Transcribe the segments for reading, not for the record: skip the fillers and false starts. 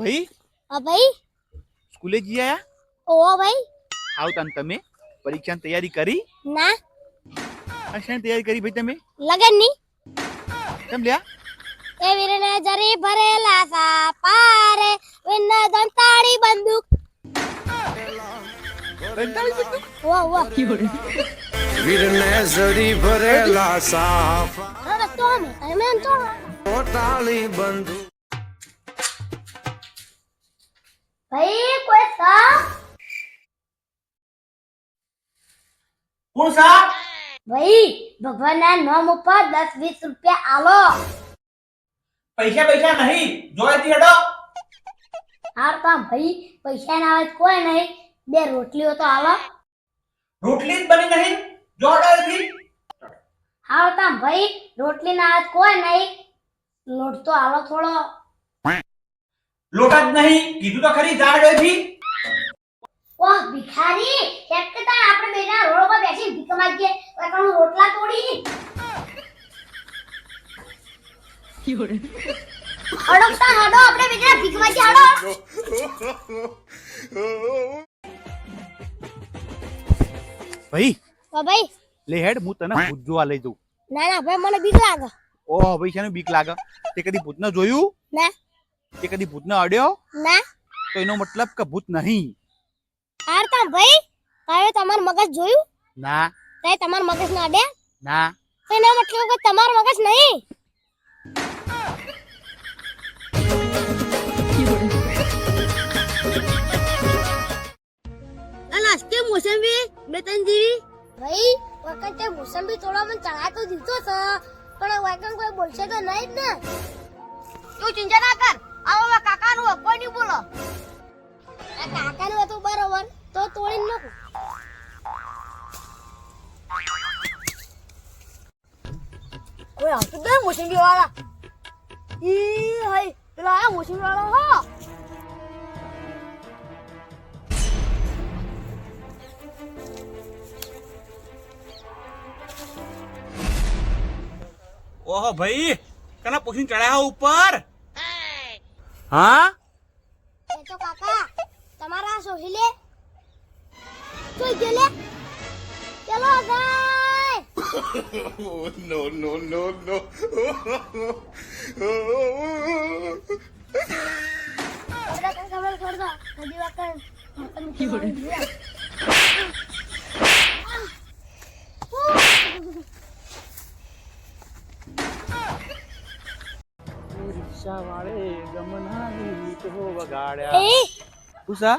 ભાઈ હા ભાઈ. સ્કૂલે જઈ આયા? ઓહો ભાઈ. આવતા ને તમે પરીક્ષાની તૈયારી કરી? ના. શાની તૈયારી કરી ભાઈ તમે? લગનની. કેમ લ્યા? એ વીરને જરી ભરેલા સા પારે વિન દંતાળી બંદૂક. વાહ વાહ. વીરને જરી ભરેલા સાફ અરે તો અમે તો પોતાળી બંધુ ભાઈ કોઈ સા કોણ સા? ભાઈ ભગવાનના નામ ઉપર 10-20 રૂપિયા આલો. પૈસા નહીં જોઈતી હેડો. હાર કામ ભાઈ પૈસા ના આવે કોઈ નહીં. 2 રોટલીઓ તો આલો. રોટલી જ બની નહીં જોડાથી. હાર કામ ભાઈ રોટલી ના આવે કોઈ નહીં. લોટ તો આલો થોડો. લોટ જ નહીં કીધું તો ખરી જાડેથી. ઓહ ભિખારી એક તો આપણે બેના રોડ પર બેસી ભીખ માંગીએ તો રોટલા તોડી. હડકતા હડો આપણે બેના ભીખ માંગીએ હડો. ભાઈ તો ભાઈ લે હેડ હું તને ભૂત જોવા લઈ જઉં. ના ના ભાઈ મને બીક લાગે. ઓહ ભાઈ શાનું બીક લાગે? તે કદી ભૂતને જોયું? ના તે કદી ભૂતને અડ્યો? ના. તો એનો મતલબ કે ભૂત નહીં. હાર કામ ભાઈ તારે તમાર મગજ જોયું? ના તે તમાર મગજ ના અડે? ના તો એનો મતલબ કે તમાર મગજ નહીં. નાસ્તે મોસંબી બેતન જેવી ભાઈ વખતે મોસંબી થોડો મને ચણા તો દીધો છે પણ વાકન કોઈ બોલશે તો નહીં જ ને. તું ચિંતા ના કર આવો કાકાનું કોઈ નહીં બોલો. આ કાકાનું હતું બરોબર તો તોડી નાખું. કોઈ આવતું દે મોસંબી વાળા ઈ હાય પેલા આ મોસંબી વાળા હો. ઓહો ભાઈ કના પૂછીને ચડાયા ઉપર? હા એ તો કાકા તમારા સોહિલે જોઈ ગયેલે. ચલો ભાઈ. no બધા કઈ ખબર કરતો કદી વાકન રિક્ષા વાળે ગમનાની ગીત હો વગાડ્યા. એ ઉષા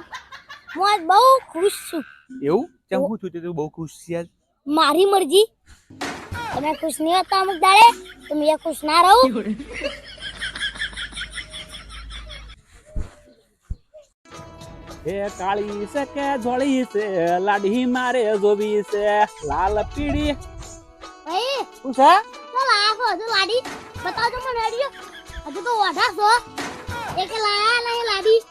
હું આજ બહુ ખુશ છું. એવું કેમ હું છું તે તું બહુ ખુશ છે આજ? મારી મરજી. તમે ખુશ નહીં હોતા અમુક દાડે તો મેં ખુશ ના રહું. હે કાળી છે કે ધોળી છે લાડી મારે જોવી છે લાલ પીળી. ભાઈ ઉષા તો લાવો હજુ લાડી બતાવજો મને રેડિયો. હજુ તો ઓઢા છો એક લાયા નહીં લાડી.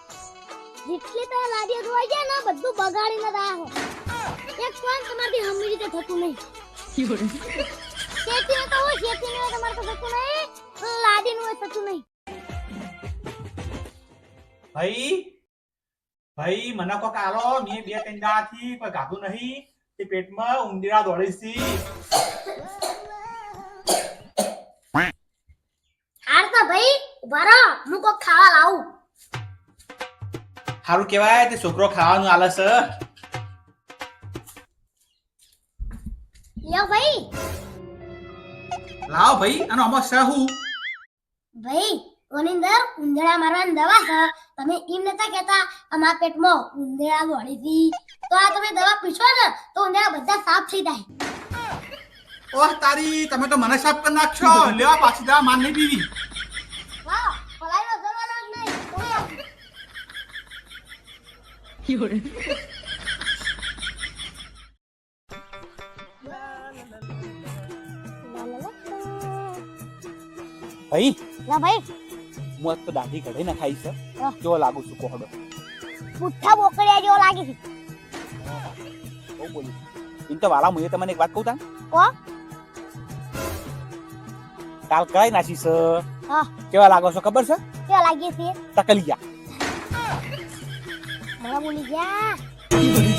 જેટલી તો લાડી જોઈ ગયા ને બધું બગાડીને લાયા હો. એક પણ તમારી હમણી રીતે થતું નહીં. ખેતી તો હોય ખેતી નું તમારે તો થતું નહીં. લાડી નું થતું નહીં. ભાઈ ભાઈ મને કોક આલો મેં 2-3 દાથી કોઈ ગાધું નહીં તે પેટમાં ઉંદરા દોડી છે. હાર તો ભાઈ ઉભા રહો હું કોક ખાવા લાવું. સારું કેવાય તે છોકરો ખાવાનું આલે છે. લ્યો ભાઈ. લાવ ભાઈ આનો આમાં છે હું? ભાઈ ઓની અંદર ઉંદરા મારવાની દવા છે. તમે એમ નતા કહેતા અમારા પેટમાં ઉંદરા દોડી હતી તો આ તમે દવા પીશો ને તો ઉંદરા બધા સાફ થઈ જાય. ઓહ તારી તમે તો મને સાફ કરી નાખશો. લેવા પાછી દવા માન નહીં પીવી. વાહ પલાઈનો જવાનો જ નહીં. ભાઈ લા ભાઈ હું તો દાઢી કઢાઈ ના ખાઈ છે. વાહ. કેવો લાગુ છું કોહડો? પુઠ્ઠા બોકડિયા જેવો લાગે છે. બહુ બોલી. ઇન તો વાલા મુએ તમને એક વાત કહું તા. કો કાલ કરાઈ નાખી છે. હા કેવા લાગો છો ખબર છે? કેવા લાગે છે? તકલિયા. મારા બોલી ગયા